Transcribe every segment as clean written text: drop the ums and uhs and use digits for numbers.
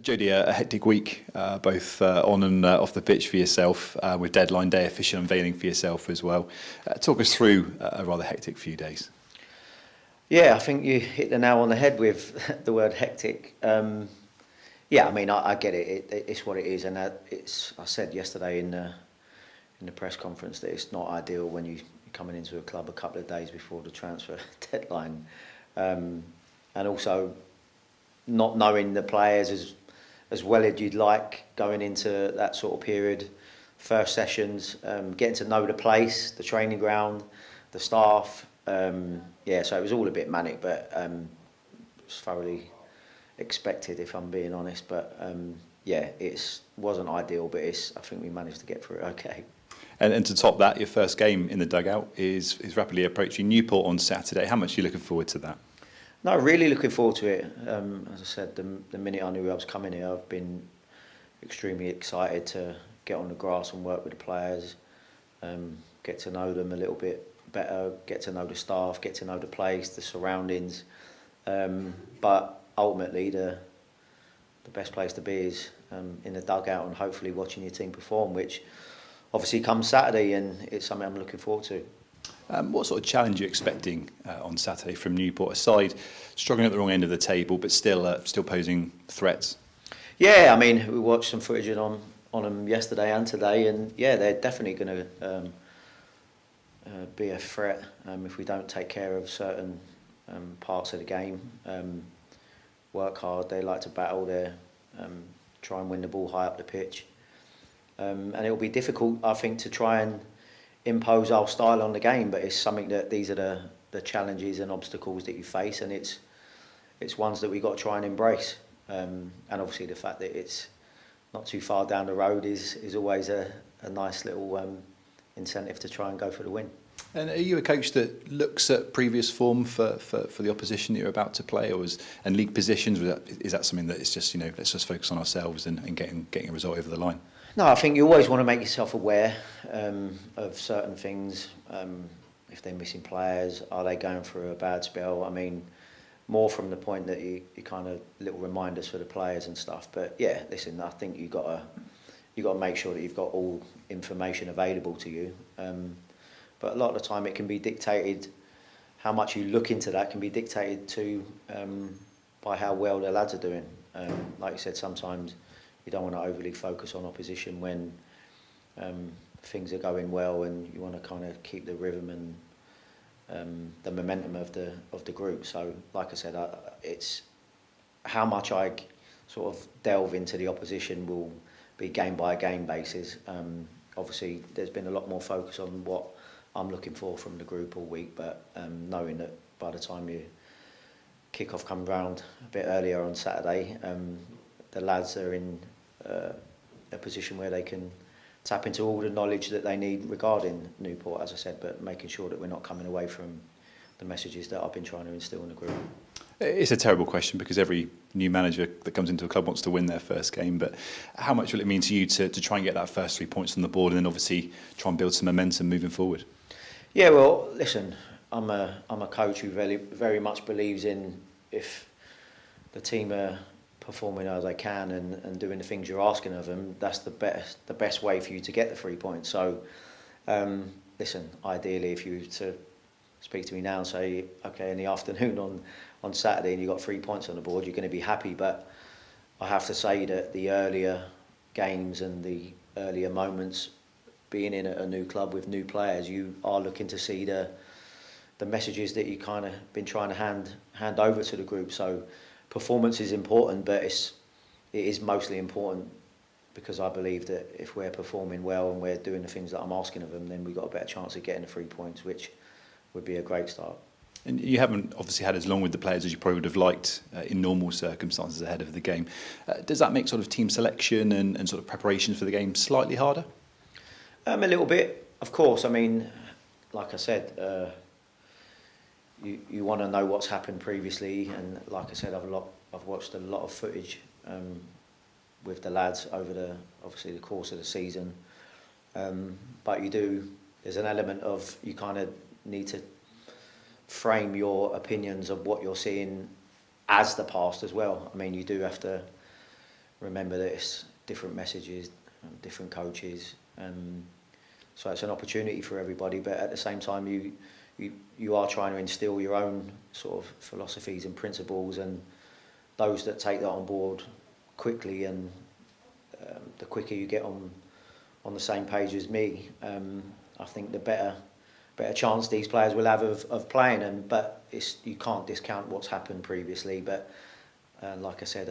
Jody, a hectic week, both on and off the pitch for yourself, with deadline day official unveiling for yourself as well. Talk us through a rather hectic few days. Yeah, I think you hit the nail on the head with the word hectic. Yeah, I mean, I get it. It's what it is, and I said yesterday in the press conference that it's not ideal when you're coming into a club a couple of days before the transfer deadline, and also not knowing the players as well as you'd like going into that sort of period. First sessions, getting to know the place, the training ground, the staff. Yeah, so it was all a bit manic, but it was thoroughly expected, if I'm being honest. But yeah, it wasn't ideal, but I think we managed to get through it okay. And to top that, your first game in the dugout is rapidly approaching Newport on Saturday. How much are you looking forward to that? No, really looking forward to it. As I said, the minute I knew I was coming here, I've been extremely excited to get on the grass and work with the players, get to know them a little bit better, get to know the staff, get to know the place, the surroundings. But ultimately, the best place to be is in the dugout and hopefully watching your team perform, which obviously comes Saturday, and it's something I'm looking forward to. What sort of challenge are you expecting on Saturday from Newport, aside struggling at the wrong end of the table, but still posing threats? Yeah, I mean, we watched some footage on them yesterday and today, and yeah, they're definitely going to be a threat if we don't take care of certain parts of the game. Work hard, they like to battle, they try and win the ball high up the pitch. And it'll be difficult, I think, to try and impose our style on the game, but it's something that these are the challenges and obstacles that you face, and it's ones that we've got to try and embrace. And obviously the fact that it's not too far down the road is always a nice little incentive to try and go for the win. And are you a coach that looks at previous form for the opposition that you're about to play, and league positions? Is that something that is just, let's just focus on ourselves and getting a result over the line? No, I think you always want to make yourself aware of certain things. If they're missing players, are they going through a bad spell? I mean, more from the point that you kind of little reminders for the players and stuff. But yeah, listen, I think you got to make sure that you've got all information available to you. But a lot of the time, it can be dictated. How much you look into that can be dictated to by how well the lads are doing. Like you said, sometimes you don't want to overly focus on opposition when things are going well, and you want to kind of keep the rhythm and the momentum of the group. So, like I said, it's how much I sort of delve into the opposition will be game by game basis. Obviously, there's been a lot more focus on what I'm looking for from the group all week, but knowing that by the time you kick-off comes round a bit earlier on Saturday, the lads are in a position where they can tap into all the knowledge that they need regarding Newport, as I said, but making sure that we're not coming away from the messages that I've been trying to instill in the group. It's a terrible question because every new manager that comes into a club wants to win their first game, but how much will it mean to you to try and get that first 3 points on the board and then obviously try and build some momentum moving forward? Yeah, well, listen, I'm a coach who very much believes in, if the team are performing as they can and doing the things you're asking of them, that's the best way for you to get the 3 points. So, listen, ideally, if you were to speak to me now and say, okay, in the afternoon on Saturday and you got 3 points on the board, you're going to be happy. But I have to say that the earlier games and the earlier moments, being in a new club with new players, you are looking to see the messages that you kind of been trying to hand over to the group. So performance is important, but it is mostly important because I believe that if we're performing well and we're doing the things that I'm asking of them, then we've got a better chance of getting the 3 points, which would be a great start. And you haven't obviously had as long with the players as you probably would have liked in normal circumstances ahead of the game. Does that make sort of team selection and sort of preparation for the game slightly harder? A little bit, of course. I mean, like I said, you want to know what's happened previously, and like I said, I've watched a lot of footage with the lads over the course of the season. But there's an element of you kind of need to frame your opinions of what you're seeing as the past as well. I mean, you do have to remember that it's different messages, different coaches, so it's an opportunity for everybody. But at the same time, you are trying to instill your own sort of philosophies and principles, and those that take that on board quickly, and the quicker you get on the same page as me, I think the better chance these players will have of playing. But you can't discount what's happened previously. But like I said,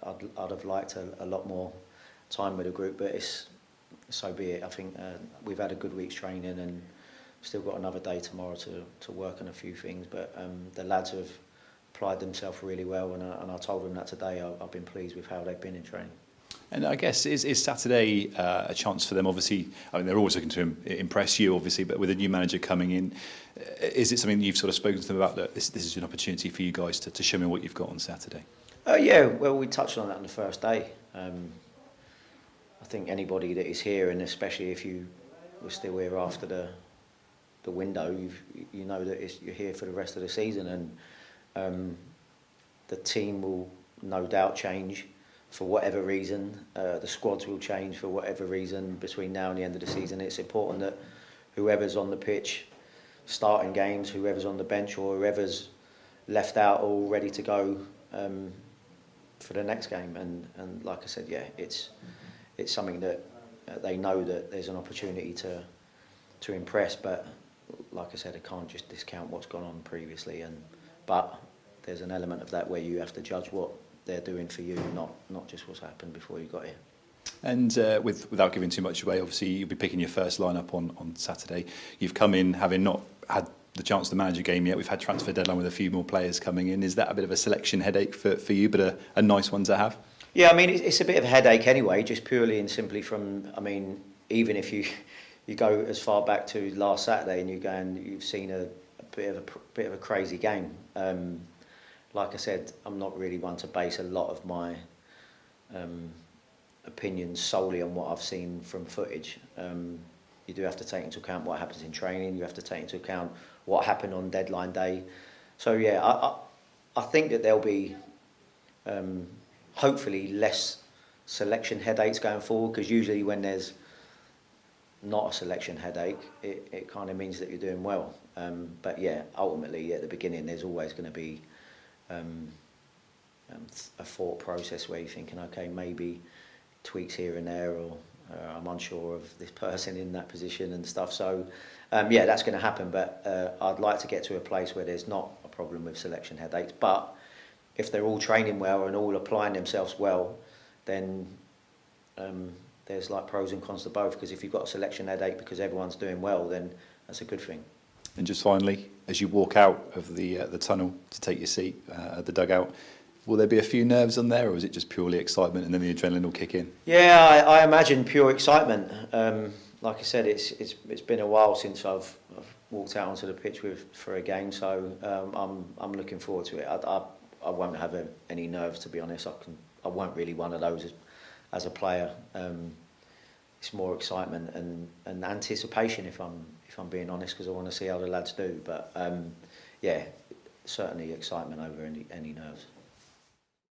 I'd have liked a lot more time with the group, but so be it. I think we've had a good week's training and still got another day tomorrow to work on a few things. But the lads have applied themselves really well, and I told them that today. I've been pleased with how they've been in training. And I guess, is Saturday a chance for them? Obviously, I mean, they're always looking to impress you, obviously, but with a new manager coming in, is it something that you've sort of spoken to them about, that this is an opportunity for you guys to show me what you've got on Saturday? Yeah, well, we touched on that on the first day. I think anybody that is here, and especially if you were still here after the window, you know that you're here for the rest of the season, and the team will no doubt change for whatever reason. The squads will change for whatever reason between now and the end of the season. It's important that whoever's on the pitch starting games, whoever's on the bench, or whoever's left out, are all ready to go for the next game. And like I said, yeah, it's something that they know that there's an opportunity to impress. But like I said, I can't just discount what's gone on previously. But there's an element of that where you have to judge what they're doing for you, not just what's happened before you got here. And without giving too much away, obviously you'll be picking your first lineup on Saturday. You've come in having not had the chance to manage a game yet. We've had transfer deadline with a few more players coming in. Is that a bit of a selection headache for you, but a nice one to have? Yeah, I mean, it's a bit of a headache anyway, just purely and simply from, I mean, even if you go as far back to last Saturday and you've seen a bit of a crazy game. Like I said, I'm not really one to base a lot of my opinions solely on what I've seen from footage. You do have to take into account what happens in training. You have to take into account what happened on deadline day. So yeah, I think that there'll be hopefully less selection headaches going forward, because usually when there's not a selection headache, it kind of means that you're doing well. But yeah, ultimately at the beginning there's always going to be a thought process where you're thinking, okay, maybe tweaks here and there, or I'm unsure of this person in that position and stuff. So yeah, that's going to happen. But I'd like to get to a place where there's not a problem with selection headaches. But if they're all training well and all applying themselves well, then there's like pros and cons to both. Because if you've got a selection headache because everyone's doing well, then that's a good thing. And just finally, as you walk out of the tunnel to take your seat at the dugout, will there be a few nerves on there, or is it just purely excitement and then the adrenaline will kick in? Yeah, I imagine pure excitement. Like I said, it's been a while since I've walked out onto the pitch for a game, so I'm looking forward to it. I won't have any nerves, to be honest. I won't really one of those as a player. It's more excitement and anticipation, if I'm being honest, because I want to see how the lads do. But yeah, certainly excitement over any nerves.